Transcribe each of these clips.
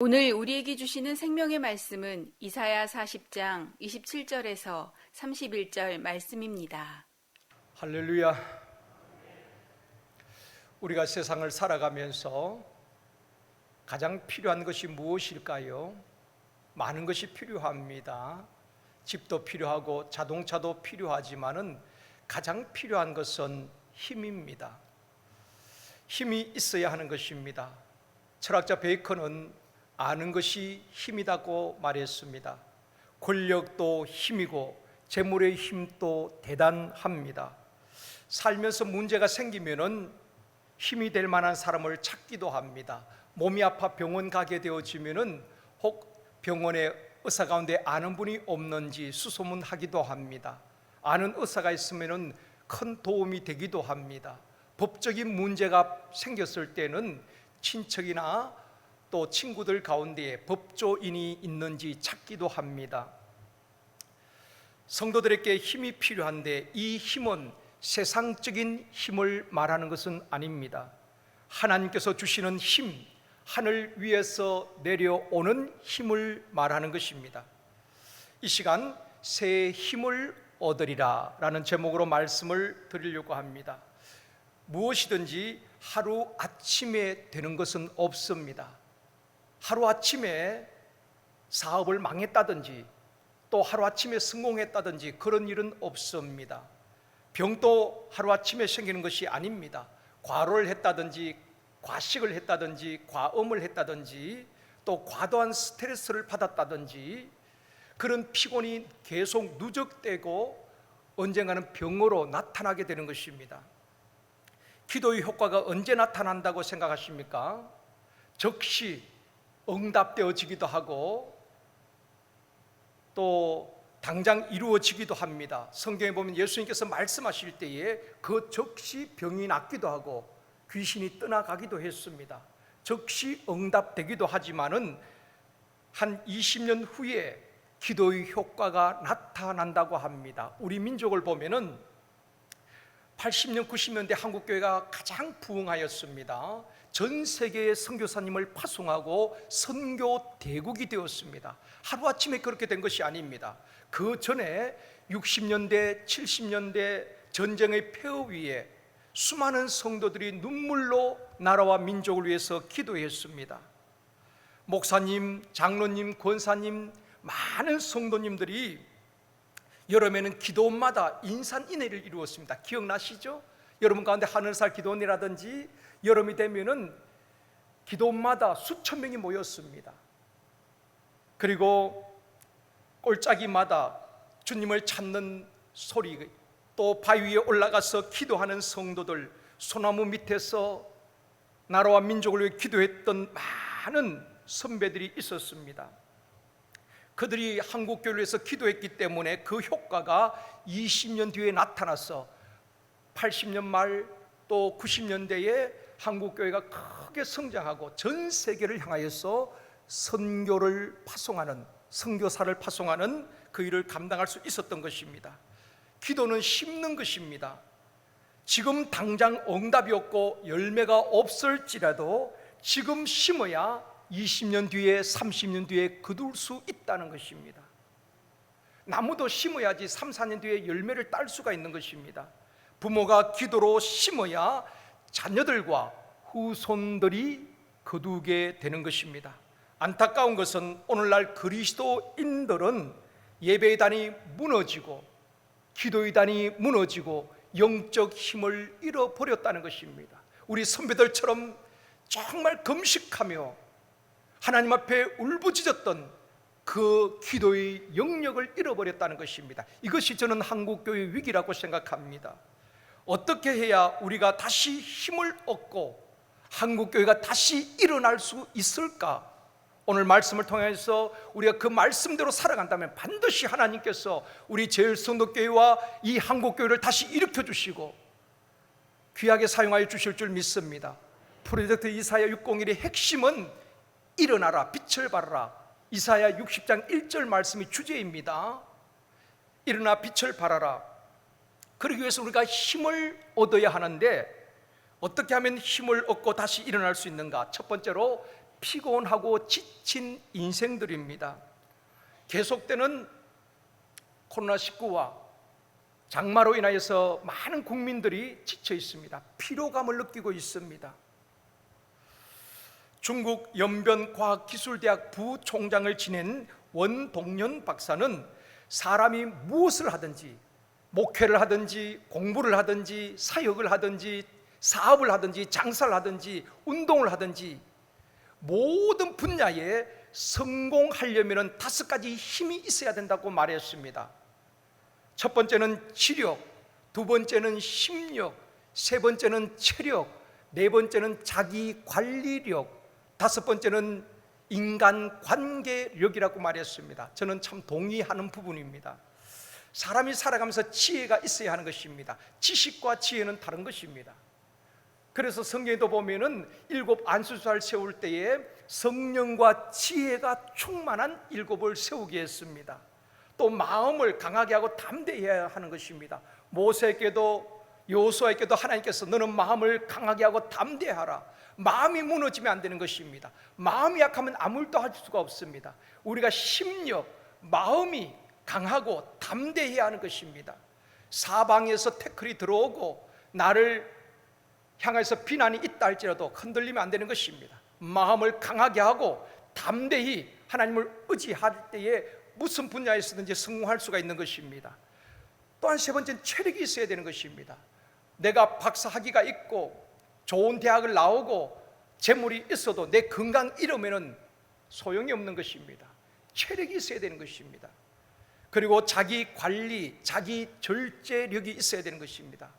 오늘 우리에게 주시는 생명의 말씀은 이사야 40장 27절에서 31절 말씀입니다. 할렐루야. 우리가 세상을 살아가면서 가장 필요한 것이 무엇일까요? 많은 것이 필요합니다. 집도 필요하고 자동차도 필요하지만은 가장 필요한 것은 힘입니다. 힘이 있어야 하는 것입니다. 철학자 베이컨은 아는 것이 힘이라고 말했습니다. 권력도 힘이고 재물의 힘도 대단합니다. 살면서 문제가 생기면은 힘이 될 만한 사람을 찾기도 합니다. 몸이 아파 병원 가게 되어지면은 혹 병원에 의사 가운데 아는 분이 없는지 수소문하기도 합니다. 아는 의사가 있으면은 큰 도움이 되기도 합니다. 법적인 문제가 생겼을 때는 친척이나 또 친구들 가운데에 법조인이 있는지 찾기도 합니다. 성도들에게 힘이 필요한데 이 힘은 세상적인 힘을 말하는 것은 아닙니다. 하나님께서 주시는 힘, 하늘 위에서 내려오는 힘을 말하는 것입니다. 이 시간 새 힘을 얻으리라 라는 제목으로 말씀을 드리려고 합니다. 무엇이든지 하루아침에 되는 것은 없습니다. 하루아침에 사업을 망했다든지 또 하루아침에 성공했다든지 그런 일은 없습니다. 병도 하루아침에 생기는 것이 아닙니다. 과로를 했다든지 과식을 했다든지 과음을 했다든지 또 과도한 스트레스를 받았다든지 그런 피곤이 계속 누적되고 언젠가는 병으로 나타나게 되는 것입니다. 기도의 효과가 언제 나타난다고 생각하십니까? 즉시 응답되어지기도 하고 또 당장 이루어지기도 합니다. 성경에 보면 예수님께서 말씀하실 때에 그 즉시 병이 낫기도 하고 귀신이 떠나가기도 했습니다. 즉시 응답되기도 하지만은 한 20년 후에 기도의 효과가 나타난다고 합니다. 우리 민족을 보면은 80년, 90년대 한국교회가 가장 부흥하였습니다. 전 세계의 선교사님을 파송하고 선교 대국이 되었습니다. 하루아침에 그렇게 된 것이 아닙니다. 그 전에 60년대, 70년대 전쟁의 폐허 위에 수많은 성도들이 눈물로 나라와 민족을 위해서 기도했습니다. 목사님, 장로님, 권사님, 많은 성도님들이 여름에는 기도원마다 인산인해를 이루었습니다. 기억나시죠? 여러분 가운데 하늘살 기도원이라든지 여름이 되면은 기도원마다 수천 명이 모였습니다. 그리고 골짜기마다 주님을 찾는 소리, 또 바위 위에 올라가서 기도하는 성도들, 소나무 밑에서 나라와 민족을 위해 기도했던 많은 선배들이 있었습니다. 그들이 한국교회를 위해서 기도했기 때문에 그 효과가 20년 뒤에 나타나서 80년 말 또 90년대에 한국교회가 크게 성장하고 전 세계를 향하여서 선교를 파송하는, 선교사를 파송하는 그 일을 감당할 수 있었던 것입니다. 기도는 심는 것입니다. 지금 당장 응답이 없고 열매가 없을지라도 지금 심어야 20년 뒤에 30년 뒤에 거둘 수 있다는 것입니다. 나무도 심어야지 3, 4년 뒤에 열매를 딸 수가 있는 것입니다. 부모가 기도로 심어야 자녀들과 후손들이 거두게 되는 것입니다. 안타까운 것은 오늘날 그리스도인들은 예배의 단이 무너지고 기도의 단이 무너지고 영적 힘을 잃어버렸다는 것입니다. 우리 선배들처럼 정말 금식하며 하나님 앞에 울부짖었던 그 기도의 영역을 잃어버렸다는 것입니다. 이것이 저는 한국교회의 위기라고 생각합니다. 어떻게 해야 우리가 다시 힘을 얻고 한국교회가 다시 일어날 수 있을까? 오늘 말씀을 통해서 우리가 그 말씀대로 살아간다면 반드시 하나님께서 우리 제일성도교회와 이 한국교회를 다시 일으켜 주시고 귀하게 사용하여 주실 줄 믿습니다. 프로젝트 이사야 601의 핵심은 일어나라, 빛을 발하라. 이사야 60장 1절 말씀이 주제입니다. 일어나 빛을 발하라. 그러기 위해서 우리가 힘을 얻어야 하는데 어떻게 하면 힘을 얻고 다시 일어날 수 있는가? 첫 번째로 피곤하고 지친 인생들입니다. 계속되는 코로나19와 장마로 인하여서 많은 국민들이 지쳐 있습니다. 피로감을 느끼고 있습니다. 중국 연변과학기술대학 부총장을 지낸 원동연 박사는 사람이 무엇을 하든지, 목회를 하든지 공부를 하든지 사역을 하든지 사업을 하든지 장사를 하든지 운동을 하든지 모든 분야에 성공하려면 5가지 힘이 있어야 된다고 말했습니다. 첫 번째는 지력, 두 번째는 심력, 세 번째는 체력, 네 번째는 자기 관리력, 다섯 번째는 인간 관계력이라고 말했습니다. 저는 참 동의하는 부분입니다. 사람이 살아가면서 지혜가 있어야 하는 것입니다. 지식과 지혜는 다른 것입니다. 그래서 성경에도 보면은 7 안수사를 세울 때에 성령과 지혜가 충만한 7을 세우게 했습니다. 또 마음을 강하게 하고 담대해야 하는 것입니다. 모세에게도 여호수아에게도 하나님께서 너는 마음을 강하게 하고 담대하라. 마음이 무너지면 안 되는 것입니다. 마음이 약하면 아무 일도 할 수가 없습니다. 우리가 심력, 마음이 강하고 담대해야 하는 것입니다. 사방에서 태클이 들어오고 나를 향해서 비난이 있다 할지라도 흔들리면 안 되는 것입니다. 마음을 강하게 하고 담대히 하나님을 의지할 때에 무슨 분야에서든지 성공할 수가 있는 것입니다. 또한 세 번째는 체력이 있어야 되는 것입니다. 내가 박사 학위가 있고 좋은 대학을 나오고 재물이 있어도 내 건강 잃으면 소용이 없는 것입니다. 체력이 있어야 되는 것입니다. 그리고 자기 관리, 자기 절제력이 있어야 되는 것입니다.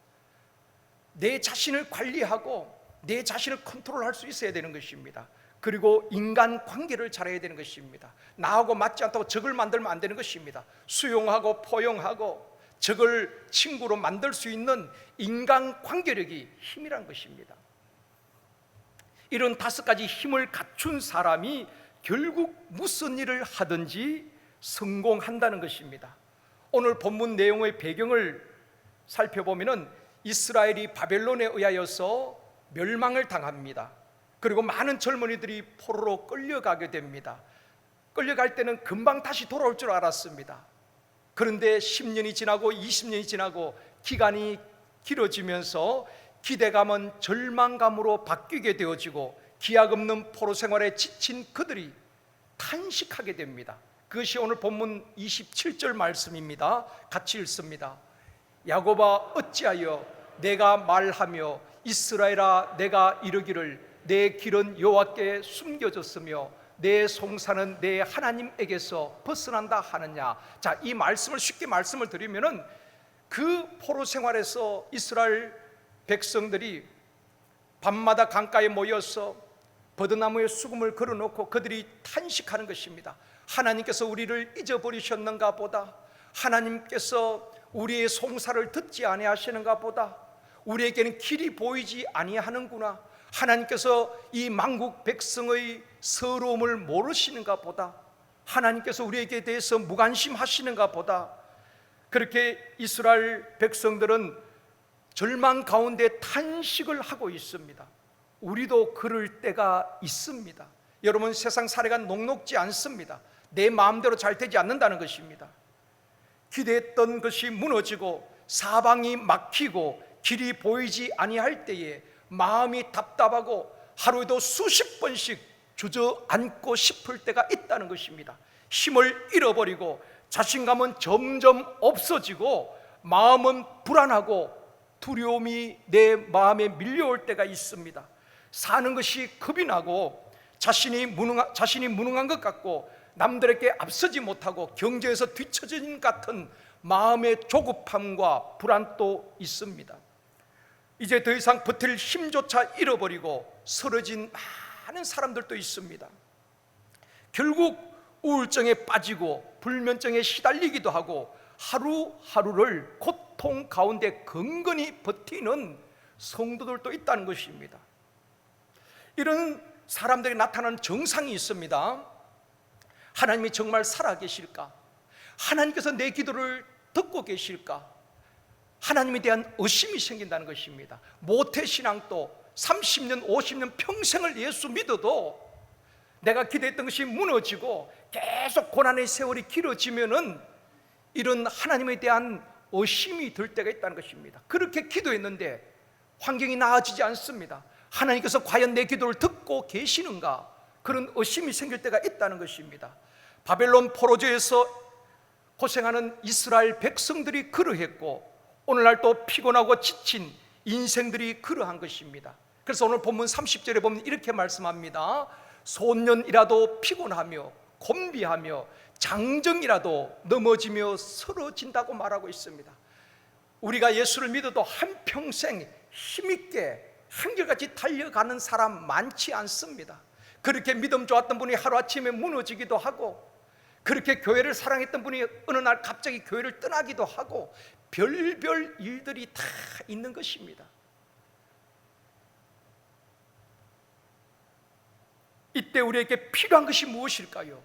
내 자신을 관리하고 내 자신을 컨트롤할 수 있어야 되는 것입니다. 그리고 인간 관계를 잘해야 되는 것입니다. 나하고 맞지 않다고 적을 만들면 안 되는 것입니다. 수용하고 포용하고 적을 친구로 만들 수 있는 인간 관계력이 힘이란 것입니다. 이런 5가지 힘을 갖춘 사람이 결국 무슨 일을 하든지 성공한다는 것입니다. 오늘 본문 내용의 배경을 살펴보면 이스라엘이 바벨론에 의하여서 멸망을 당합니다. 그리고 많은 젊은이들이 포로로 끌려가게 됩니다. 끌려갈 때는 금방 다시 돌아올 줄 알았습니다. 그런데 10년이 지나고 20년이 지나고 기간이 길어지면서 기대감은 절망감으로 바뀌게 되어지고 기약 없는 포로 생활에 지친 그들이 탄식하게 됩니다. 그것이 오늘 본문 27절 말씀입니다. 같이 읽습니다. 야곱아 어찌하여 내가 말하며 이스라엘아 내가 이르기를 내 길은 여호와께 숨겨졌으며 내 송사는 내 하나님에게서 벗어난다 하느냐. 자, 이 말씀을 쉽게 말씀을 드리면은 그 포로 생활에서 이스라엘 백성들이 밤마다 강가에 모여서 버드나무에 수금을 걸어놓고 그들이 탄식하는 것입니다. 하나님께서 우리를 잊어버리셨는가 보다. 하나님께서 우리의 송사를 듣지 아니하시는가 보다. 우리에게는 길이 보이지 아니하는구나. 하나님께서 이 만국 백성의 서러움을 모르시는가 보다. 하나님께서 우리에게 대해서 무관심하시는가 보다. 그렇게 이스라엘 백성들은 절망 가운데 탄식을 하고 있습니다. 우리도 그럴 때가 있습니다. 여러분, 세상 사례가 녹록지 않습니다. 내 마음대로 잘 되지 않는다는 것입니다. 기대했던 것이 무너지고 사방이 막히고 길이 보이지 아니할 때에 마음이 답답하고 하루에도 수십 번씩 주저앉고 싶을 때가 있다는 것입니다. 힘을 잃어버리고 자신감은 점점 없어지고 마음은 불안하고 두려움이 내 마음에 밀려올 때가 있습니다. 사는 것이 겁이 나고 자신이 무능한 것 같고 남들에게 앞서지 못하고 경제에서 뒤처진 같은 마음의 조급함과 불안도 있습니다. 이제 더 이상 버틸 힘조차 잃어버리고 쓰러진 많은 사람들도 있습니다. 결국 우울증에 빠지고 불면증에 시달리기도 하고 하루하루를 고통 가운데 근근히 버티는 성도들도 있다는 것입니다. 이런 사람들이 나타나는 정상이 있습니다. 하나님이 정말 살아계실까? 하나님께서 내 기도를 듣고 계실까? 하나님에 대한 의심이 생긴다는 것입니다. 모태신앙도 30년, 50년 평생을 예수 믿어도 내가 기도했던 것이 무너지고 계속 고난의 세월이 길어지면은 이런 하나님에 대한 의심이 들 때가 있다는 것입니다. 그렇게 기도했는데 환경이 나아지지 않습니다. 하나님께서 과연 내 기도를 듣고 계시는가? 그런 의심이 생길 때가 있다는 것입니다. 바벨론 포로제에서 고생하는 이스라엘 백성들이 그러했고 오늘날 또 피곤하고 지친 인생들이 그러한 것입니다. 그래서 오늘 본문 30절에 보면 이렇게 말씀합니다. 소년이라도 피곤하며 곤비하며 장정이라도 넘어지며 쓰러진다고 말하고 있습니다. 우리가 예수를 믿어도 한평생 힘있게 한결같이 달려가는 사람 많지 않습니다. 그렇게 믿음 좋았던 분이 하루아침에 무너지기도 하고, 그렇게 교회를 사랑했던 분이 어느 날 갑자기 교회를 떠나기도 하고, 별별 일들이 다 있는 것입니다. 이때 우리에게 필요한 것이 무엇일까요?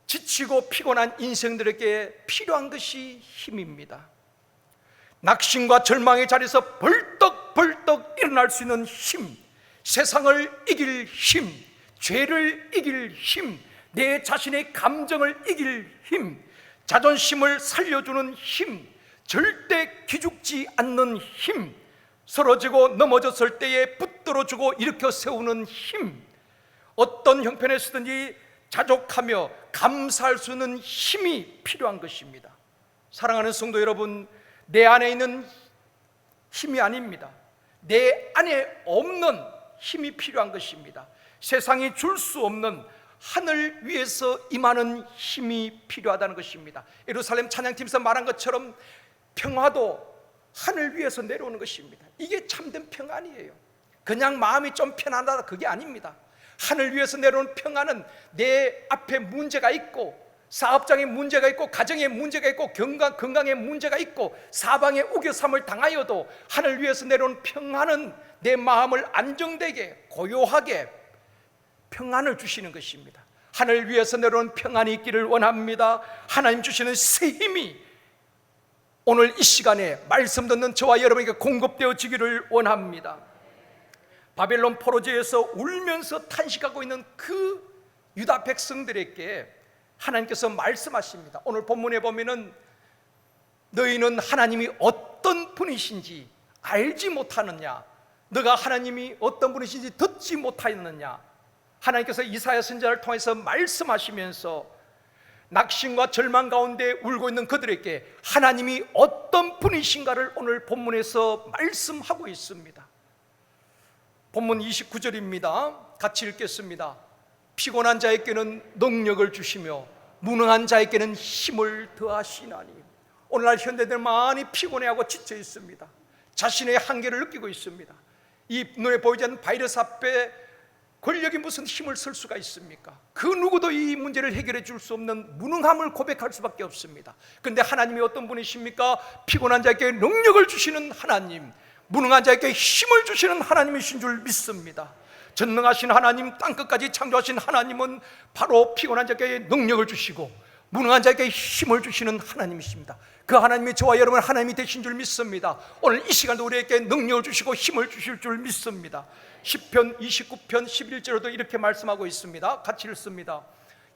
지치고 피곤한 인생들에게 필요한 것이 힘입니다. 낙심과 절망의 자리에서 벌떡벌떡 일어날 수 있는 힘, 세상을 이길 힘, 죄를 이길 힘, 내 자신의 감정을 이길 힘, 자존심을 살려주는 힘, 절대 기죽지 않는 힘, 쓰러지고 넘어졌을 때에 붙들어주고 일으켜 세우는 힘, 어떤 형편에서든지 자족하며 감사할 수 있는 힘이 필요한 것입니다. 사랑하는 성도 여러분, 내 안에 있는 힘이 아닙니다. 내 안에 없는 힘이 필요한 것입니다. 세상이 줄 수 없는 하늘 위에서 임하는 힘이 필요하다는 것입니다. 예루살렘 찬양팀에서 말한 것처럼 평화도 하늘 위에서 내려오는 것입니다. 이게 참된 평안이에요. 그냥 마음이 좀 편안하다, 그게 아닙니다. 하늘 위에서 내려오는 평안은 내 앞에 문제가 있고, 사업장에 문제가 있고, 가정에 문제가 있고, 건강에 문제가 있고, 사방에 우겨삼을 당하여도 하늘 위에서 내려오는 평안은 내 마음을 안정되게 고요하게 평안을 주시는 것입니다. 하늘 위에서 내려오는 평안이 있기를 원합니다. 하나님 주시는 새 힘이 오늘 이 시간에 말씀 듣는 저와 여러분에게 공급되어지기를 원합니다. 바벨론 포로제에서 울면서 탄식하고 있는 그 유다 백성들에게 하나님께서 말씀하십니다. 오늘 본문에 보면은 너희는 하나님이 어떤 분이신지 알지 못하느냐, 너가 하나님이 어떤 분이신지 듣지 못하였느냐. 하나님께서 이사야 선지자를 통해서 말씀하시면서 낙심과 절망 가운데 울고 있는 그들에게 하나님이 어떤 분이신가를 오늘 본문에서 말씀하고 있습니다. 본문 29절입니다. 같이 읽겠습니다. 피곤한 자에게는 능력을 주시며 무능한 자에게는 힘을 더하시나니. 오늘날 현대들 많이 피곤해하고 지쳐 있습니다. 자신의 한계를 느끼고 있습니다. 이 눈에 보이지 않는 바이러스 앞에 권력이 무슨 힘을 쓸 수가 있습니까? 그 누구도 이 문제를 해결해 줄 수 없는 무능함을 고백할 수밖에 없습니다. 그런데 하나님이 어떤 분이십니까? 피곤한 자에게 능력을 주시는 하나님, 무능한 자에게 힘을 주시는 하나님이신 줄 믿습니다. 전능하신 하나님, 땅끝까지 창조하신 하나님은 바로 피곤한 자에게 능력을 주시고 무능한 자에게 힘을 주시는 하나님이십니다. 그 하나님이 저와 여러분 하나님이 되신 줄 믿습니다. 오늘 이 시간도 우리에게 능력을 주시고 힘을 주실 줄 믿습니다. 시편 29편 11절에도 이렇게 말씀하고 있습니다. 같이 읽습니다.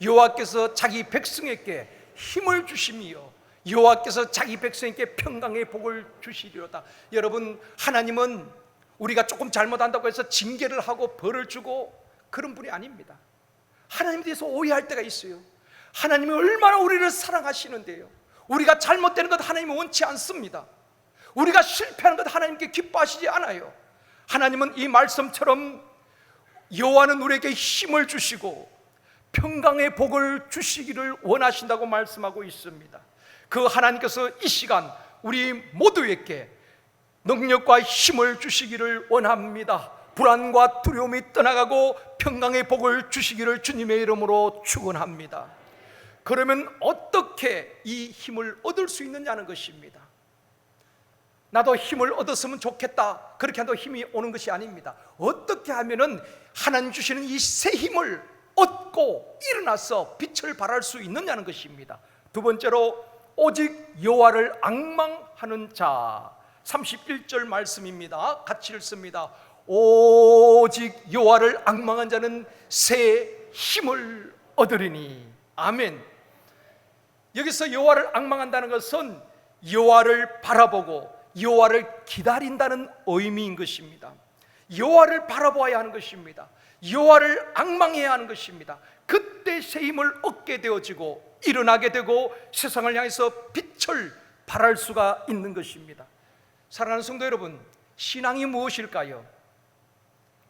여호와께서 자기 백성에게 힘을 주시며 여호와께서 자기 백성에게 평강의 복을 주시리로다. 여러분, 하나님은 우리가 조금 잘못한다고 해서 징계를 하고 벌을 주고 그런 분이 아닙니다. 하나님에 대해서 오해할 때가 있어요. 하나님이 얼마나 우리를 사랑하시는데요, 우리가 잘못되는 것 하나님은 원치 않습니다. 우리가 실패하는 것 하나님께 기뻐하시지 않아요. 하나님은 이 말씀처럼 여호와는 우리에게 힘을 주시고 평강의 복을 주시기를 원하신다고 말씀하고 있습니다. 그 하나님께서 이 시간 우리 모두에게 능력과 힘을 주시기를 원합니다. 불안과 두려움이 떠나가고 평강의 복을 주시기를 주님의 이름으로 축원합니다. 그러면 어떻게 이 힘을 얻을 수 있느냐는 것입니다. 나도 힘을 얻었으면 좋겠다, 그렇게 한다고 힘이 오는 것이 아닙니다. 어떻게 하면은 하나님 주시는 이 새 힘을 얻고 일어나서 빛을 발할 수 있느냐는 것입니다. 두 번째로, 오직 여호와를 앙망하는 자. 31절 말씀입니다. 같이 읽습니다. 오직 여호와를 앙망한 자는 새 힘을 얻으리니. 아멘. 여기서 여호와를 앙망한다는 것은 여호와를 바라보고 여호와를 기다린다는 의미인 것입니다. 여호와를 바라보아야 하는 것입니다. 여호와를 앙망해야 하는 것입니다. 그때 새 힘을 얻게 되어지고 일어나게 되고 세상을 향해서 빛을 발할 수가 있는 것입니다. 사랑하는 성도 여러분, 신앙이 무엇일까요?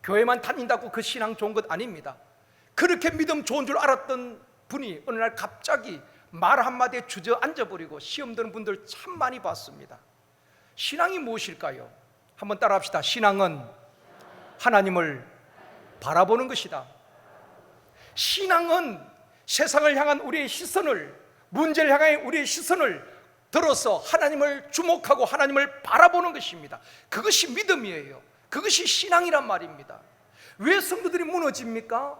교회만 다닌다고 그 신앙 좋은 것 아닙니다. 그렇게 믿음 좋은 줄 알았던 분이 어느 날 갑자기 말 한마디에 주저앉아버리고 시험 드는 분들 참 많이 봤습니다. 신앙이 무엇일까요? 한번 따라합시다. 신앙은 하나님을 바라보는 것이다. 신앙은 세상을 향한 우리의 시선을, 문제를 향한 우리의 시선을 들어서 하나님을 주목하고 하나님을 바라보는 것입니다. 그것이 믿음이에요. 그것이 신앙이란 말입니다. 왜 성도들이 무너집니까?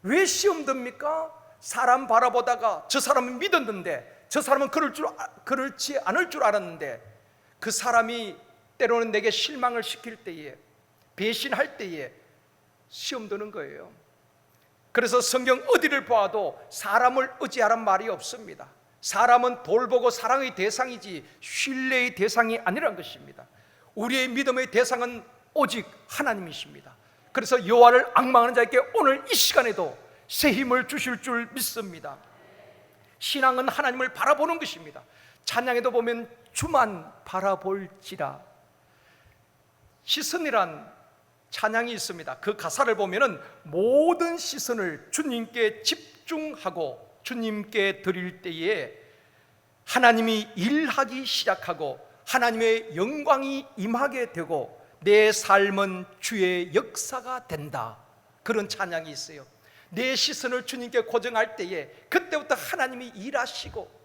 왜 시험 듭니까? 사람 바라보다가 저 사람은 믿었는데 저 사람은 그렇지 않을 줄 알았는데 그 사람이 때로는 내게 실망을 시킬 때에, 배신할 때에 시험 드는 거예요. 그래서 성경 어디를 봐도 사람을 의지하란 말이 없습니다. 사람은 돌보고 사랑의 대상이지 신뢰의 대상이 아니란 것입니다. 우리의 믿음의 대상은 오직 하나님이십니다. 그래서 여호와를 앙망하는 자에게 오늘 이 시간에도 새 힘을 주실 줄 믿습니다. 신앙은 하나님을 바라보는 것입니다. 찬양에도 보면 주만 바라볼지라, 시선이란 찬양이 있습니다. 그 가사를 보면은 모든 시선을 주님께 집중하고 주님께 드릴 때에 하나님이 일하기 시작하고 하나님의 영광이 임하게 되고 내 삶은 주의 역사가 된다. 그런 찬양이 있어요. 내 시선을 주님께 고정할 때에 그때부터 하나님이 일하시고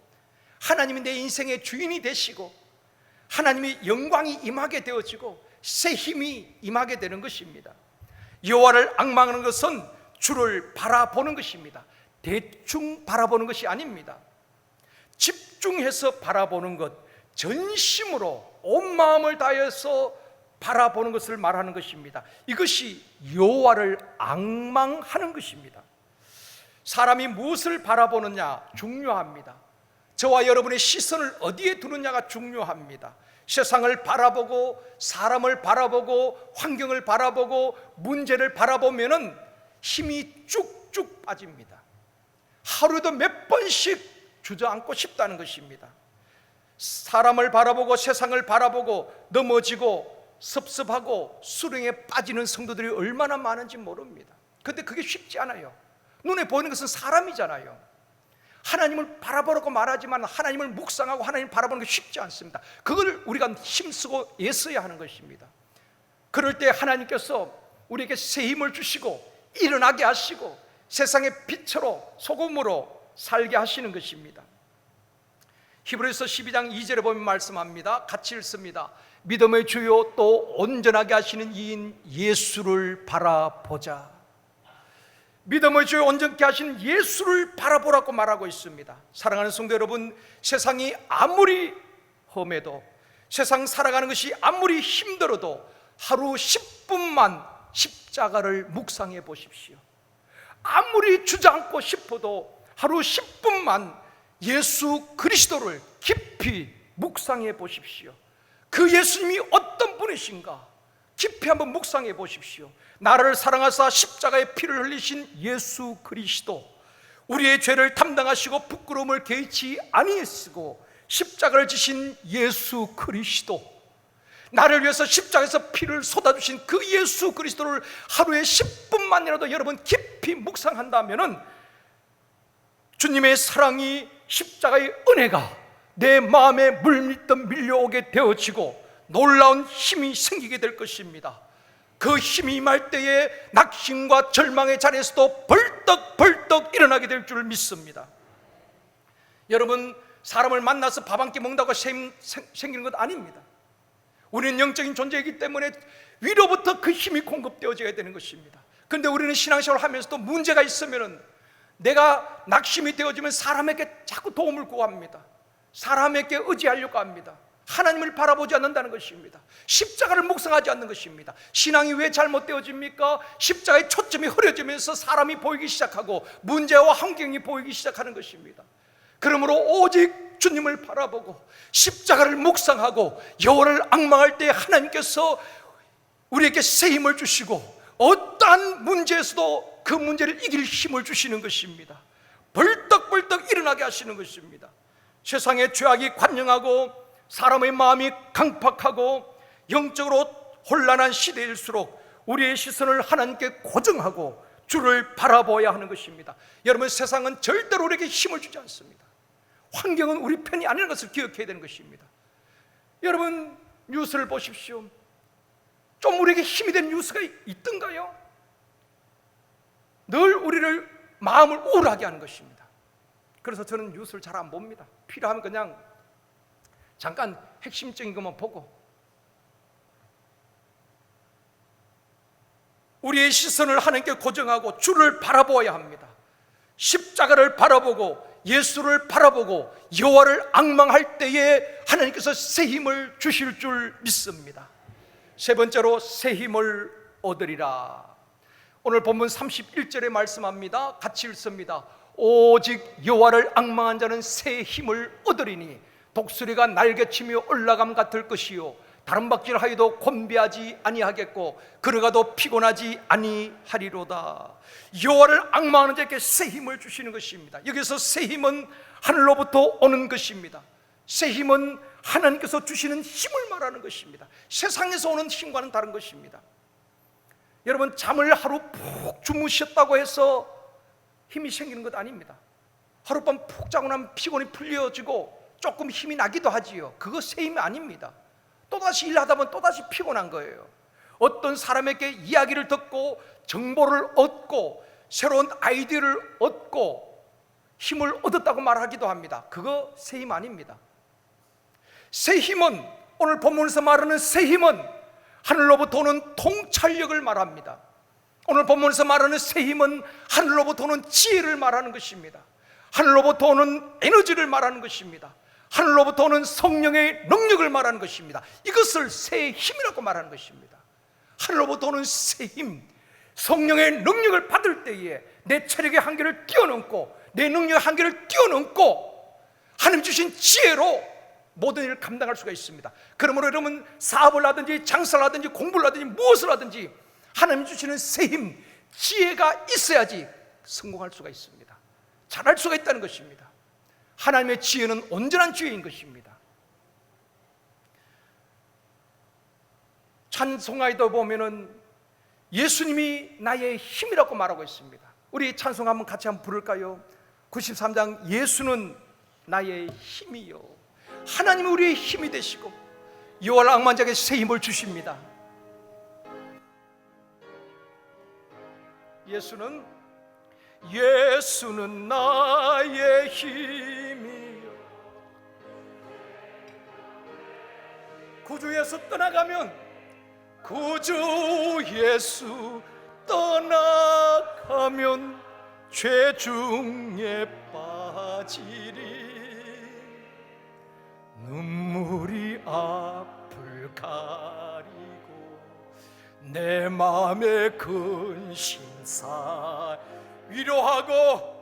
하나님이 내 인생의 주인이 되시고 하나님이 영광이 임하게 되어지고 새 힘이 임하게 되는 것입니다. 여호와를 앙망하는 것은 주를 바라보는 것입니다. 대충 바라보는 것이 아닙니다. 집중해서 바라보는 것, 전심으로 온 마음을 다해서 바라보는 것을 말하는 것입니다. 이것이 여호와를 앙망하는 것입니다. 사람이 무엇을 바라보느냐 중요합니다. 저와 여러분의 시선을 어디에 두느냐가 중요합니다. 세상을 바라보고 사람을 바라보고 환경을 바라보고 문제를 바라보면은 힘이 쭉쭉 빠집니다. 하루에도 몇 번씩 주저앉고 싶다는 것입니다. 사람을 바라보고 세상을 바라보고 넘어지고 섭섭하고 수렁에 빠지는 성도들이 얼마나 많은지 모릅니다. 그런데 그게 쉽지 않아요. 눈에 보이는 것은 사람이잖아요. 하나님을 바라보라고 말하지만 하나님을 묵상하고 하나님을 바라보는 게 쉽지 않습니다. 그걸 우리가 힘쓰고 애써야 하는 것입니다. 그럴 때 하나님께서 우리에게 새 힘을 주시고 일어나게 하시고 세상의 빛으로 소금으로 살게 하시는 것입니다. 히브리서 12장 2절에 보면 말씀합니다. 같이 읽습니다. 믿음의 주요 또 온전하게 하시는 이인 예수를 바라보자. 믿음의 주요 온전케 하시는 예수를 바라보라고 말하고 있습니다. 사랑하는 성도 여러분, 세상이 아무리 험해도 세상 살아가는 것이 아무리 힘들어도 하루 10분만 십자가를 묵상해 보십시오. 아무리 주저앉고 싶어도 하루 10분만 예수 그리스도를 깊이 묵상해 보십시오. 그 예수님이 어떤 분이신가 깊이 한번 묵상해 보십시오. 나를 사랑하사 십자가의 피를 흘리신 예수 그리스도, 우리의 죄를 담당하시고 부끄러움을 개의치 아니하시고 십자가를 지신 예수 그리스도, 나를 위해서 십자가에서 피를 쏟아주신 그 예수 그리스도를 하루에 10분만이라도 여러분 깊이 묵상한다면은 주님의 사랑이, 십자가의 은혜가 내 마음에 물밀듯 밀려오게 되어지고 놀라운 힘이 생기게 될 것입니다. 그 힘이 임할 때에 낙심과 절망의 자리에서도 벌떡벌떡 일어나게 될 줄 믿습니다. 여러분, 사람을 만나서 밥 한 끼 먹는다고 생기는 것 아닙니다. 우리는 영적인 존재이기 때문에 위로부터 그 힘이 공급되어져야 되는 것입니다. 그런데 우리는 신앙생활을 하면서도 문제가 있으면 내가 낙심이 되어지면 사람에게 자꾸 도움을 구합니다. 사람에게 의지하려고 합니다. 하나님을 바라보지 않는다는 것입니다. 십자가를 묵상하지 않는 것입니다. 신앙이 왜 잘못되어집니까? 십자가의 초점이 흐려지면서 사람이 보이기 시작하고 문제와 환경이 보이기 시작하는 것입니다. 그러므로 오직 주님을 바라보고 십자가를 묵상하고 여호와를 앙망할 때 하나님께서 우리에게 새 힘을 주시고 어떠한 문제에서도 그 문제를 이길 힘을 주시는 것입니다. 벌떡벌떡 일어나게 하시는 것입니다. 세상의 죄악이 관영하고 사람의 마음이 강팍하고 영적으로 혼란한 시대일수록 우리의 시선을 하나님께 고정하고 주를 바라보아야 하는 것입니다. 여러분, 세상은 절대로 우리에게 힘을 주지 않습니다. 환경은 우리 편이 아니라는 것을 기억해야 되는 것입니다. 여러분, 뉴스를 보십시오. 좀 우리에게 힘이 되는 뉴스가 있던가요? 늘 우리를 마음을 우울하게 하는 것입니다. 그래서 저는 뉴스를 잘 안 봅니다. 필요하면 그냥 잠깐 핵심적인 것만 보고 우리의 시선을 하나님께 고정하고 주를 바라보아야 합니다. 십자가를 바라보고 예수를 바라보고 여호와를 앙망할 때에 하나님께서 새 힘을 주실 줄 믿습니다. 세 번째로 새 힘을 얻으리라. 오늘 본문 31절에 말씀합니다. 같이 읽습니다. 오직 여호와를 앙망한 자는 새 힘을 얻으리니 독수리가 날개치며 올라감 같을 것이요 다른 박질하여도 곤비하지 아니하겠고 걸어가도 피곤하지 아니하리로다. 여호와를 앙망하는 자에게 새 힘을 주시는 것입니다. 여기서 새 힘은 하늘로부터 오는 것입니다. 새 힘은 하나님께서 주시는 힘을 말하는 것입니다. 세상에서 오는 힘과는 다른 것입니다. 여러분, 잠을 하루 푹 주무셨다고 해서 힘이 생기는 것 아닙니다. 하룻밤 푹 자고 나면 피곤이 풀려지고 조금 힘이 나기도 하지요. 그거 새 힘이 아닙니다. 또다시 일하다 보면 또다시 피곤한 거예요. 어떤 사람에게 이야기를 듣고 정보를 얻고 새로운 아이디어를 얻고 힘을 얻었다고 말하기도 합니다. 그거 새 힘 아닙니다. 새 힘은, 오늘 본문에서 말하는 새 힘은 하늘로부터 오는 통찰력을 말합니다. 오늘 본문에서 말하는 새 힘은 하늘로부터 오는 지혜를 말하는 것입니다. 하늘로부터 오는 에너지를 말하는 것입니다. 하늘로부터 오는 성령의 능력을 말하는 것입니다. 이것을 새 힘이라고 말하는 것입니다. 하늘로부터 오는 새 힘, 성령의 능력을 받을 때에 내 체력의 한계를 뛰어넘고 내 능력의 한계를 뛰어넘고 하나님 주신 지혜로 모든 일을 감당할 수가 있습니다. 그러므로 여러분, 사업을 하든지 장사를 하든지 공부를 하든지 무엇을 하든지 하나님 주시는 새 힘, 지혜가 있어야지 성공할 수가 있습니다. 잘할 수가 있다는 것입니다. 하나님의 지혜는 온전한 지혜인 것입니다. 찬송가에도 보면은 예수님이 나의 힘이라고 말하고 있습니다. 우리 찬송 한번 같이 한번 부를까요? 93장 예수는 나의 힘이요. 하나님은 우리의 힘이 되시고 여호와를 앙망한 자에게 새 힘을 주십니다. 예수는 나의 힘이요. 구주 예수 떠나가면 구주 예수 떠나가면 죄 중에 빠지리. 눈물이 앞을 가리고 내 맘의 근심사 위로하고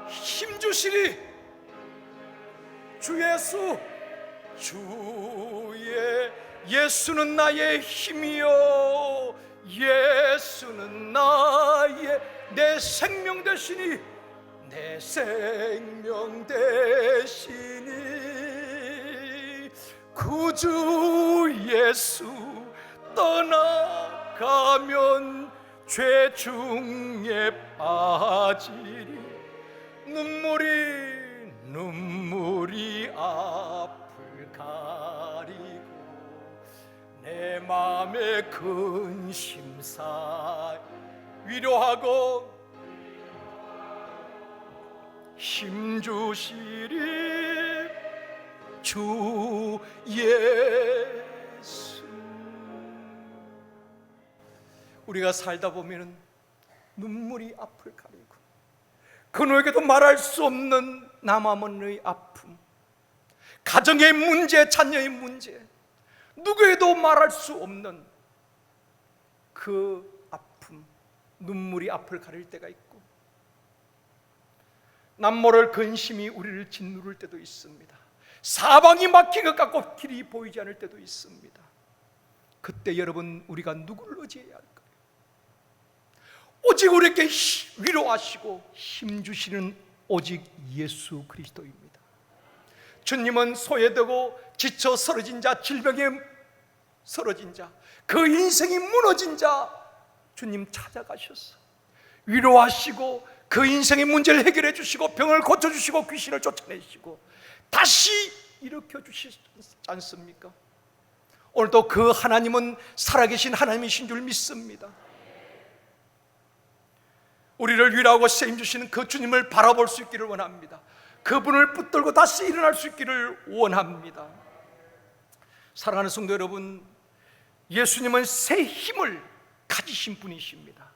힘주시리. 주 예수, 주의 예수는 나의 힘이요. 예수는 나의 내 생명 되시니, 내 생명 되시니. 구주 예수 떠나가면 죄 중에 빠지리. 눈물이 앞을 가리고 내 맘의 근심사 위로하고 힘주시리. 주 예수. 우리가 살다 보면 눈물이 앞을 가리고 그 누구에게도 말할 수 없는 남아먼의 아픔, 가정의 문제, 자녀의 문제, 누구에도 말할 수 없는 그 아픔, 눈물이 앞을 가릴 때가 있고 남모를 근심이 우리를 짓누를 때도 있습니다. 사방이 막힌 것 같고 길이 보이지 않을 때도 있습니다. 그때 여러분, 우리가 누구를 의지해야 할까요? 오직 우리에게 위로하시고 힘주시는 오직 예수 그리스도입니다. 주님은 소외되고 지쳐 쓰러진 자, 질병에 쓰러진 자, 그 인생이 무너진 자 주님 찾아가셔서 위로하시고 그 인생의 문제를 해결해 주시고 병을 고쳐주시고 귀신을 쫓아내시고 다시 일으켜 주시지 않습니까? 오늘도 그 하나님은 살아계신 하나님이신 줄 믿습니다. 우리를 위로하고 쓰임 주시는 그 주님을 바라볼 수 있기를 원합니다. 그분을 붙들고 다시 일어날 수 있기를 원합니다. 사랑하는 성도 여러분, 예수님은 새 힘을 가지신 분이십니다.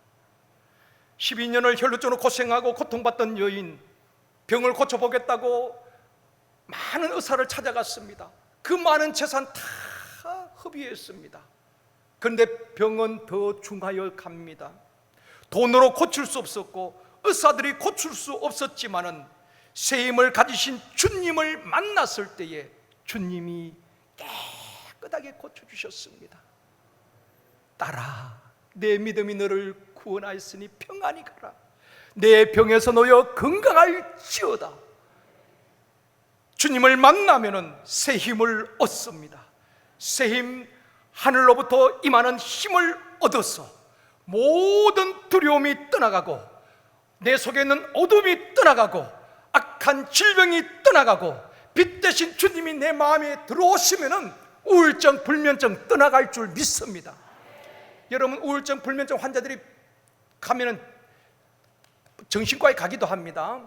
12년을 혈루증으로 고생하고 고통받던 여인, 병을 고쳐보겠다고 많은 의사를 찾아갔습니다. 그 많은 재산 다 허비했습니다. 그런데 병은 더 중하여 갑니다. 돈으로 고칠 수 없었고 의사들이 고칠 수 없었지만은 새 힘을 가지신 주님을 만났을 때에 주님이 깨끗하게 고쳐주셨습니다. 딸아, 내 믿음이 너를 구원하였으니 평안히 가라. 내 병에서 놓여 건강할지어다. 주님을 만나면은 새 힘을 얻습니다. 새 힘, 하늘로부터 임하는 힘을 얻어서 모든 두려움이 떠나가고 내 속에 있는 어둠이 떠나가고 악한 질병이 떠나가고 빛 대신 주님이 내 마음에 들어오시면은 우울증, 불면증 떠나갈 줄 믿습니다. 여러분, 우울증, 불면증 환자들이 가면은 정신과에 가기도 합니다.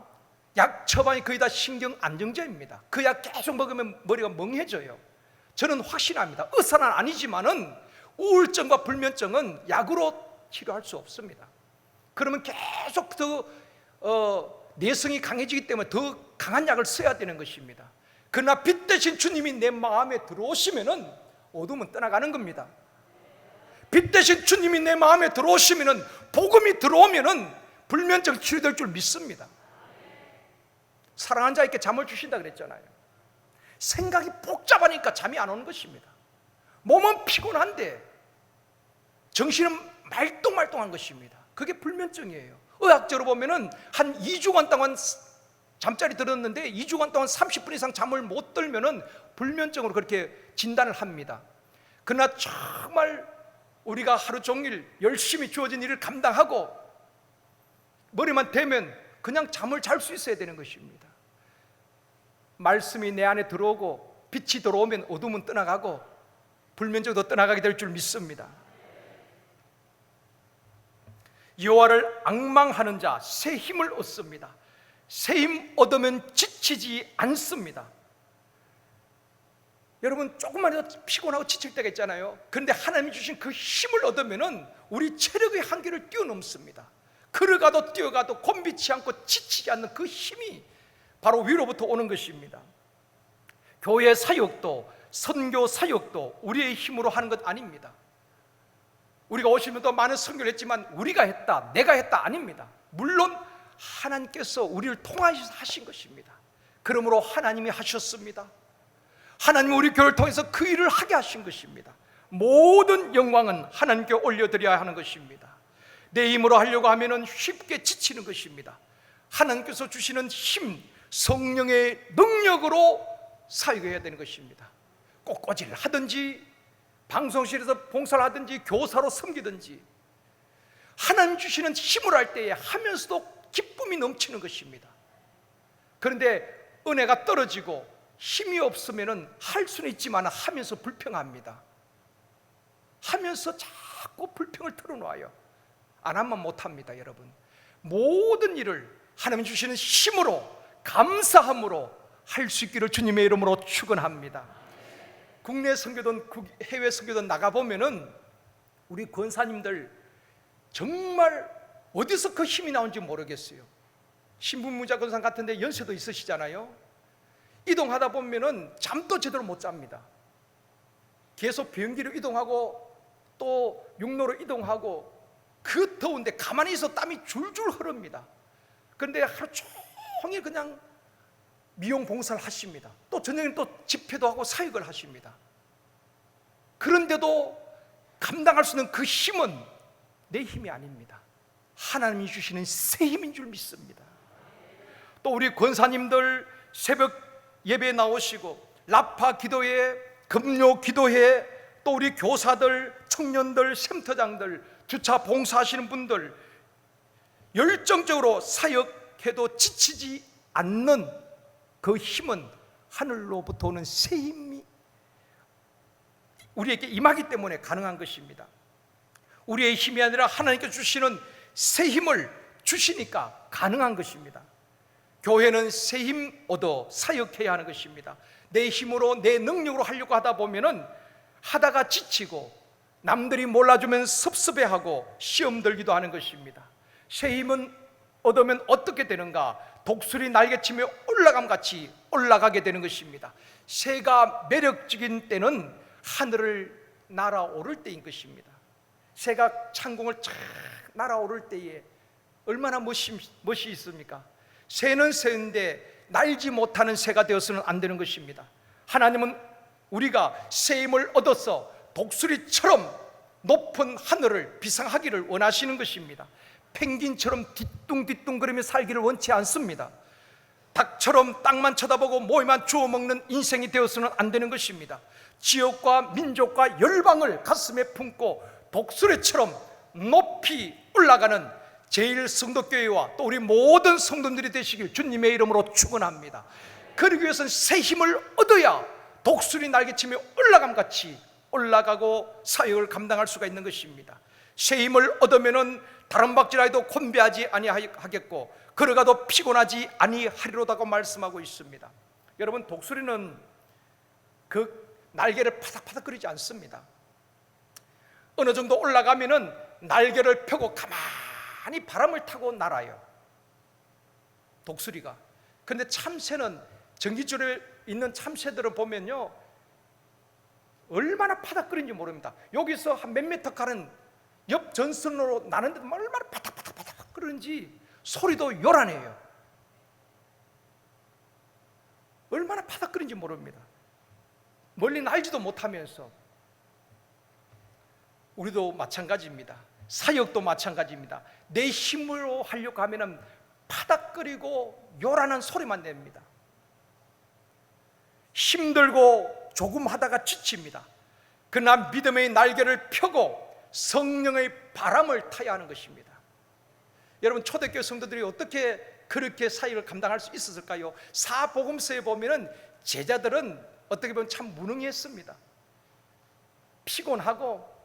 약 처방이 거의 다 신경 안정제입니다. 그 약 계속 먹으면 머리가 멍해져요. 저는 확신합니다. 의사는 아니지만은 우울증과 불면증은 약으로 치료할 수 없습니다. 그러면 계속 더 내성이 강해지기 때문에 더 강한 약을 써야 되는 것입니다. 그러나 빛 대신 주님이 내 마음에 들어오시면은 어둠은 떠나가는 겁니다. 빛 대신 주님이 내 마음에 들어오시면은, 복음이 들어오면은 불면증 치료될 줄 믿습니다. 사랑하는 자에게 잠을 주신다 그랬잖아요. 생각이 복잡하니까 잠이 안 오는 것입니다. 몸은 피곤한데 정신은 말똥말똥한 것입니다. 그게 불면증이에요. 의학적으로 보면은 한 2주간 동안 잠자리 들었는데 2주간 동안 30분 이상 잠을 못 들면은 불면증으로 그렇게 진단을 합니다. 그러나 정말 우리가 하루 종일 열심히 주어진 일을 감당하고 머리만 대면 그냥 잠을 잘 수 있어야 되는 것입니다. 말씀이 내 안에 들어오고 빛이 들어오면 어둠은 떠나가고 불면증도 떠나가게 될 줄 믿습니다. 여호와를 앙망하는 자 새 힘을 얻습니다. 새 힘 얻으면 지치지 않습니다. 여러분, 조금만이라도 피곤하고 지칠 때가 있잖아요. 그런데 하나님이 주신 그 힘을 얻으면은 우리 체력의 한계를 뛰어넘습니다. 걸어가도 뛰어가도 곤비치 않고 지치지 않는 그 힘이 바로 위로부터 오는 것입니다. 교회 사역도 선교 사역도 우리의 힘으로 하는 것 아닙니다. 우리가 오시면서 많은 선교를 했지만 우리가 했다, 내가 했다 아닙니다. 물론 하나님께서 우리를 통하셔서 하신 것입니다. 그러므로 하나님이 하셨습니다. 하나님은 우리 교회를 통해서 그 일을 하게 하신 것입니다. 모든 영광은 하나님께 올려드려야 하는 것입니다. 내 힘으로 하려고 하면 쉽게 지치는 것입니다. 하나님께서 주시는 힘, 성령의 능력으로 사역해야 되는 것입니다. 꽃꽂이를 하든지 방송실에서 봉사를 하든지 교사로 섬기든지 하나님 주시는 힘으로 할 때에 하면서도 기쁨이 넘치는 것입니다. 그런데 은혜가 떨어지고 힘이 없으면 할 수는 있지만 하면서 불평합니다. 하면서 자꾸 불평을 털어놔요. 안 하면 못합니다. 여러분, 모든 일을 하나님 주시는 힘으로 감사함으로 할 수 있기를 주님의 이름으로 축원합니다. 국내 선교든 해외 선교든 나가보면은 우리 권사님들 정말 어디서 그 힘이 나온지 모르겠어요. 신분무자 권사 같은데 연세도 있으시잖아요. 이동하다 보면은 잠도 제대로 못 잡니다. 계속 비행기로 이동하고 또 육로로 이동하고 그 더운데 가만히 있어 땀이 줄줄 흐릅니다. 그런데 하루 종일 그냥 미용 봉사를 하십니다. 또 저녁에 또 집회도 하고 사역을 하십니다. 그런데도 감당할 수 있는 그 힘은 내 힘이 아닙니다. 하나님이 주시는 새 힘인 줄 믿습니다. 또 우리 권사님들 새벽 예배에 나오시고 라파 기도회, 금요 기도회, 또 우리 교사들, 청년들, 쉼터장들, 주차 봉사하시는 분들 열정적으로 사역해도 지치지 않는 그 힘은 하늘로부터 오는 새 힘이 우리에게 임하기 때문에 가능한 것입니다. 우리의 힘이 아니라 하나님께 주시는 새 힘을 주시니까 가능한 것입니다. 교회는 새 힘 얻어 사역해야 하는 것입니다. 내 힘으로 내 능력으로 하려고 하다 보면은 하다가 지치고 남들이 몰라주면 섭섭해하고 시험 들기도 하는 것입니다. 새 힘은 얻으면 어떻게 되는가? 독수리 날개치며 올라감같이 올라가게 되는 것입니다. 새가 매력적인 때는 하늘을 날아오를 때인 것입니다. 새가 창공을 쫙 날아오를 때에 얼마나 멋이 있습니까? 새는 새인데 날지 못하는 새가 되어서는 안 되는 것입니다. 하나님은 우리가 새 힘을 얻어서 독수리처럼 높은 하늘을 비상하기를 원하시는 것입니다. 펭귄처럼 뒤뚱뒤뚱거리며 살기를 원치 않습니다. 닭처럼 땅만 쳐다보고 모이만 주워 먹는 인생이 되어서는 안 되는 것입니다. 지역과 민족과 열방을 가슴에 품고 독수리처럼 높이 올라가는 제1성도교회와 또 우리 모든 성도들이 되시길 주님의 이름으로 축원합니다. 그러기 위해서는 새 힘을 얻어야 독수리 날개치며 올라감같이 올라가고 사역을 감당할 수가 있는 것입니다. 새 힘을 얻으면은 다른 박질하여도 곤배하지 아니하겠고 걸어가도 피곤하지 아니하리로다고 말씀하고 있습니다. 여러분, 독수리는 그 날개를 파닥파닥거리지 않습니다. 어느 정도 올라가면은 날개를 펴고 가만히 바람을 타고 날아요, 독수리가. 그런데 참새는 전기줄에 있는 참새들을 보면요 얼마나 파닥거리는지 모릅니다. 여기서 한 몇 미터 가는 옆 전선으로 나는데도 얼마나 파닥파닥 그러는지 소리도 요란해요. 얼마나 파닥거리는지 모릅니다. 멀리 날지도 못하면서. 우리도 마찬가지입니다. 사역도 마찬가지입니다. 내 힘으로 하려고 하면 파닥거리고 요란한 소리만 냅니다. 힘들고 조금 하다가 지칩니다. 그러나 믿음의 날개를 펴고 성령의 바람을 타야 하는 것입니다. 여러분, 초대교회 성도들이 어떻게 그렇게 사역을 감당할 수 있었을까요? 사복음서에 보면은 제자들은 어떻게 보면 참 무능했습니다. 피곤하고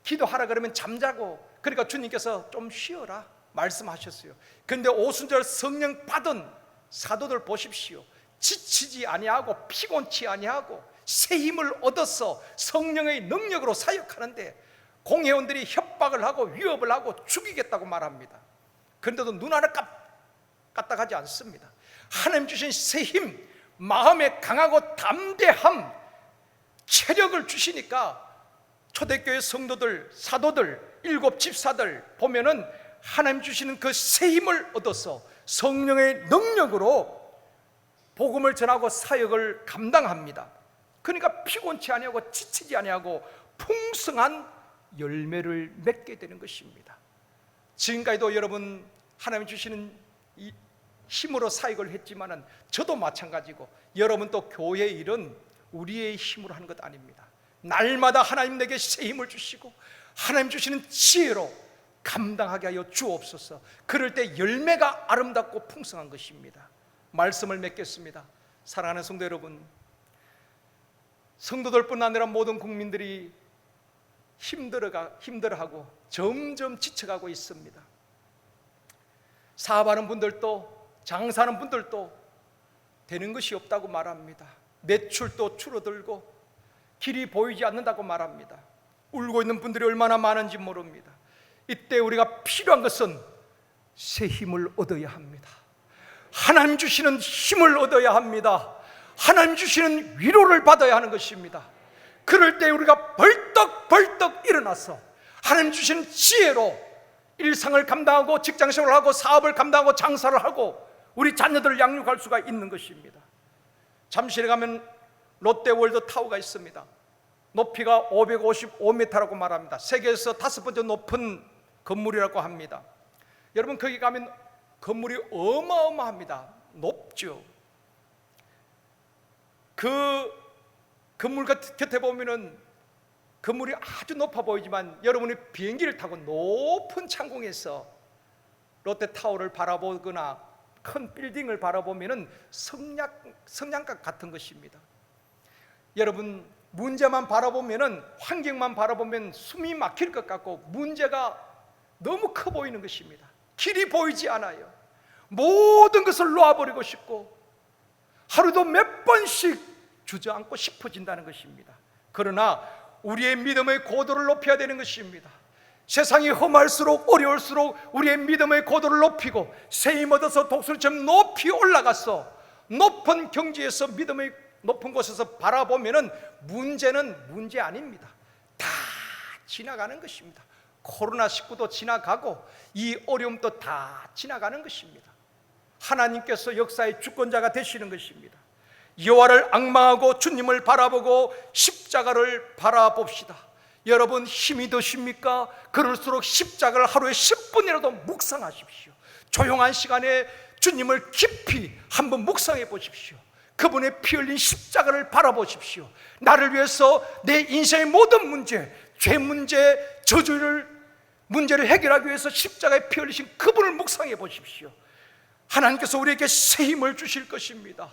기도하라 그러면 잠자고, 그러니까 주님께서 좀 쉬어라 말씀하셨어요. 그런데 오순절 성령 받은 사도들 보십시오. 지치지 아니하고 피곤치 아니하고 새 힘을 얻어서 성령의 능력으로 사역하는데 공회원들이 협박을 하고 위협을 하고 죽이겠다고 말합니다. 그런데도 눈 하나 까딱하지 않습니다. 하나님 주신 새 힘, 마음에 강하고 담대함, 체력을 주시니까 초대교회 성도들, 사도들, 7 집사들 보면은 하나님 주시는 그 새 힘을 얻어서 성령의 능력으로 복음을 전하고 사역을 감당합니다. 그러니까 피곤치 아니하고 지치지 아니하고 풍성한 열매를 맺게 되는 것입니다. 지금까지도 여러분 하나님 주시는 이 힘으로 사역을 했지만은 저도 마찬가지고 여러분 또 교회 일은 우리의 힘으로 하는 것 아닙니다. 날마다 하나님 내게 새 힘을 주시고 하나님 주시는 지혜로 감당하게 하여 주옵소서. 그럴 때 열매가 아름답고 풍성한 것입니다. 말씀을 맺겠습니다. 사랑하는 성도 여러분, 성도들뿐 아니라 모든 국민들이 힘들어하고 점점 지쳐가고 있습니다. 사업하는 분들도 장사하는 분들도 되는 것이 없다고 말합니다. 매출도 줄어들고 길이 보이지 않는다고 말합니다. 울고 있는 분들이 얼마나 많은지 모릅니다. 이때 우리가 필요한 것은 새 힘을 얻어야 합니다. 하나님 주시는 힘을 얻어야 합니다. 하나님 주시는 위로를 받아야 하는 것입니다. 그럴 때 우리가 벌떡 일어나서 하나님 주시는 지혜로 일상을 감당하고 직장생활을 하고 사업을 감당하고 장사를 하고 우리 자녀들을 양육할 수가 있는 것입니다. 잠실에 가면 롯데월드 타워가 있습니다. 높이가 555m라고 말합니다. 세계에서 5번째 높은 건물이라고 합니다. 여러분, 거기 가면 건물이 어마어마합니다. 높죠. 그 건물 곁에 보면은 건물이 아주 높아 보이지만 여러분이 비행기를 타고 높은 창공에서 롯데타워를 바라보거나 큰 빌딩을 바라보면은 성냥갑 같은 것입니다. 여러분, 문제만 바라보면은, 환경만 바라보면 숨이 막힐 것 같고 문제가 너무 커 보이는 것입니다. 길이 보이지 않아요. 모든 것을 놓아버리고 싶고 하루도 몇 번씩 주저앉고 싶어진다는 것입니다. 그러나 우리의 믿음의 고도를 높여야 되는 것입니다. 세상이 험할수록 어려울수록 우리의 믿음의 고도를 높이고 새 힘 얻어서 독수리처럼 높이 올라가서 높은 경지에서 믿음의 높은 곳에서 바라보면은 문제는 문제 아닙니다. 다 지나가는 것입니다. 코로나19도 지나가고 이 어려움도 다 지나가는 것입니다. 하나님께서 역사의 주권자가 되시는 것입니다. 여호와를 앙망하고 주님을 바라보고 십자가를 바라봅시다. 여러분, 힘이 드십니까? 그럴수록 십자가를 하루에 10분이라도 묵상하십시오. 조용한 시간에 주님을 깊이 한번 묵상해 보십시오. 그분의 피 흘린 십자가를 바라보십시오. 나를 위해서 내 인생의 모든 문제, 죄 문제, 저주를 문제를 해결하기 위해서 십자가에 피 흘리신 그분을 묵상해 보십시오. 하나님께서 우리에게 새 힘을 주실 것입니다.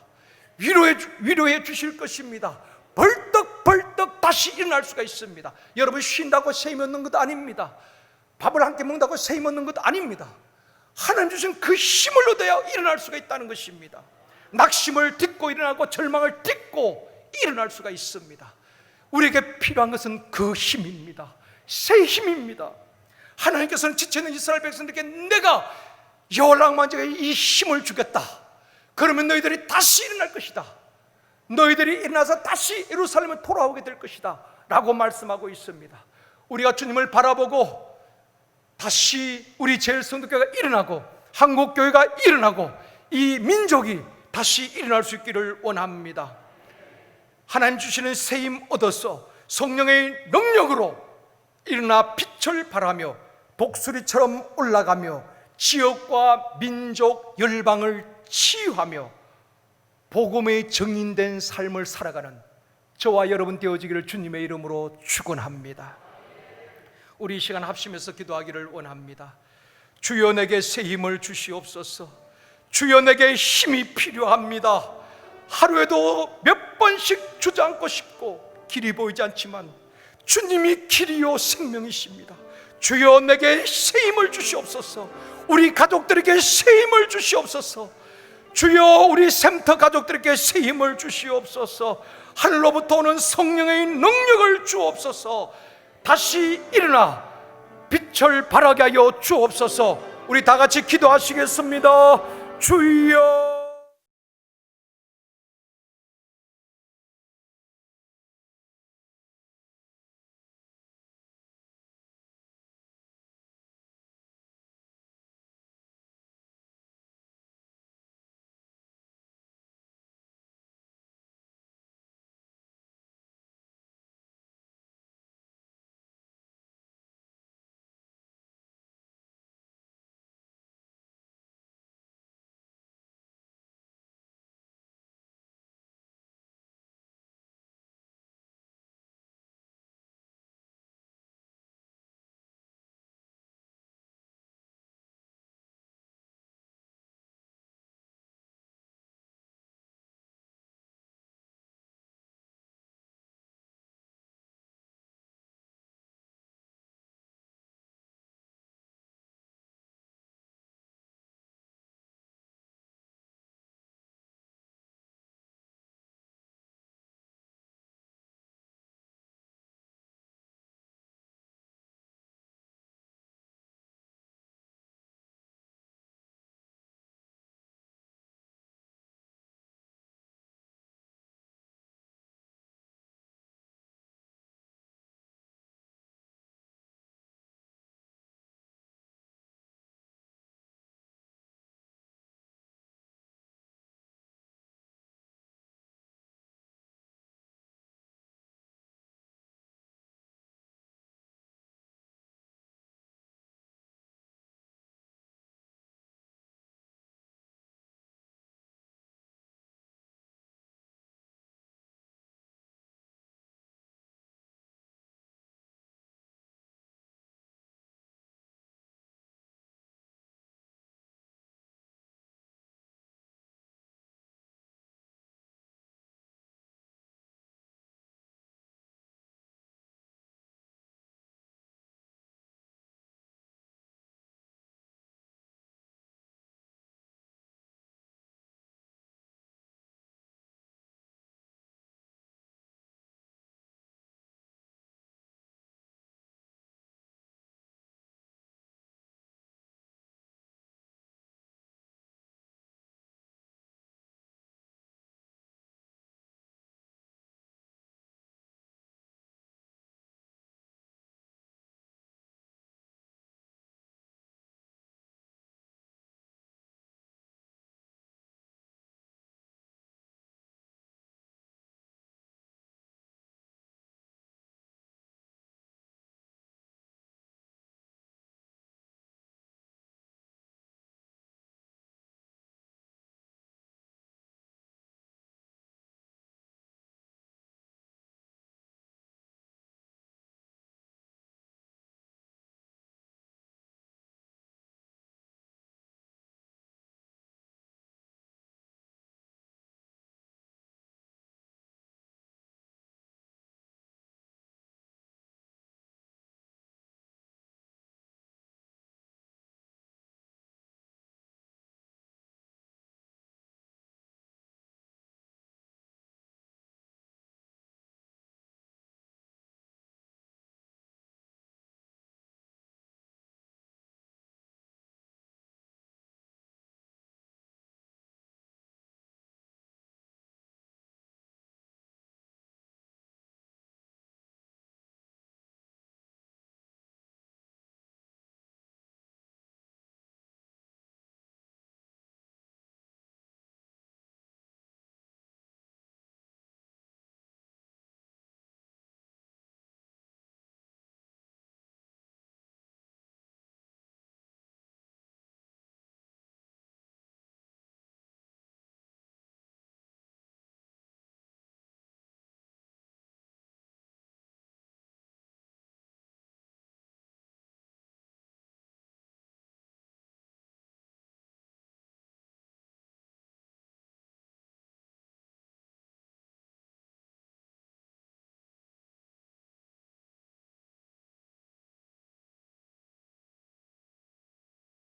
위로해 주실 것입니다. 벌떡 다시 일어날 수가 있습니다. 여러분, 쉰다고 새 힘 얻는 것 아닙니다. 밥을 함께 먹는다고 새 힘 얻는 것 아닙니다. 하나님 주신 그 힘을 얻어야 일어날 수가 있다는 것입니다. 낙심을 딛고 일어나고 절망을 딛고 일어날 수가 있습니다. 우리에게 필요한 것은 그 힘입니다. 새 힘입니다. 하나님께서는 지쳐있는 이스라엘 백성들에게 내가 여호와를 앙망하여 이 힘을 주겠다. 그러면 너희들이 다시 일어날 것이다. 너희들이 일어나서 다시 예루살렘에 돌아오게 될 것이다 라고 말씀하고 있습니다. 우리가 주님을 바라보고 다시 우리 제일성도교회가 일어나고 한국교회가 일어나고 이 민족이 다시 일어날 수 있기를 원합니다. 하나님 주시는 새 힘 얻어서 성령의 능력으로 일어나 빛을 발하며 독수리처럼 올라가며 지역과 민족, 열방을 치유하며 복음의 증인된 삶을 살아가는 저와 여러분 되어지기를 주님의 이름으로 축원합니다. 우리 이 시간 합심해서 기도하기를 원합니다. 주여, 내게 새 힘을 주시옵소서. 주여, 내게 힘이 필요합니다. 하루에도 몇 번씩 주저앉고 싶고 길이 보이지 않지만 주님이 길이요 생명이십니다. 주여, 내게 새 힘을 주시옵소서. 우리 가족들에게 새 힘을 주시옵소서. 주여, 우리 샘터 가족들에게 새 힘을 주시옵소서. 하늘로부터 오는 성령의 능력을 주옵소서. 다시 일어나 빛을 발하게 하여 주옵소서. 우리 다 같이 기도하시겠습니다. 주여.